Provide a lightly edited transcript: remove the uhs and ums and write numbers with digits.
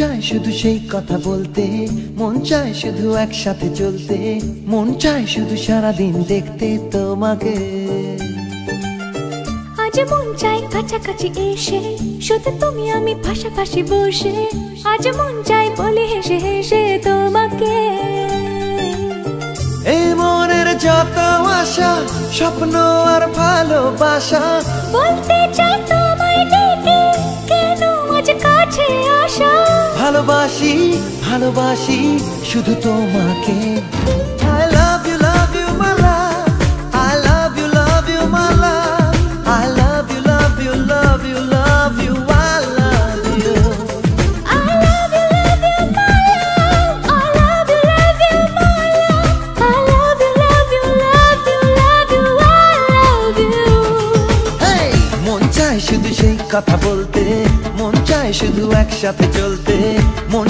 চায় শুধু সেই কথা বলতে, মন চায় শুধু একসাথে চলতে, মন চায় শুধু সারাদিন দেখতে তোমাকে। আজ মন চাই কাছাকাছি এসে, শুধু তুমি আমি পাশাপাশি বসে, আজ মন চাই বলে হেসে হেসে তোমাকে। এই মনের যত আশা, স্বপ্ন আর ভালোবাসা, বলতে চাই তোমায় ডেকে, কেন আজ কাছে আসা। ভালোবাসি ভালোবাসি শুধু তোমাকে। I love you my love, I love you my love, I love you love you love you love you, I love you, I love you my love, I love you my love, I love you love you love you love you, I love you। hey! মন চায় শুধু সেই কথা বলতে, মন চায় শুধু একসাথে চলতে, মন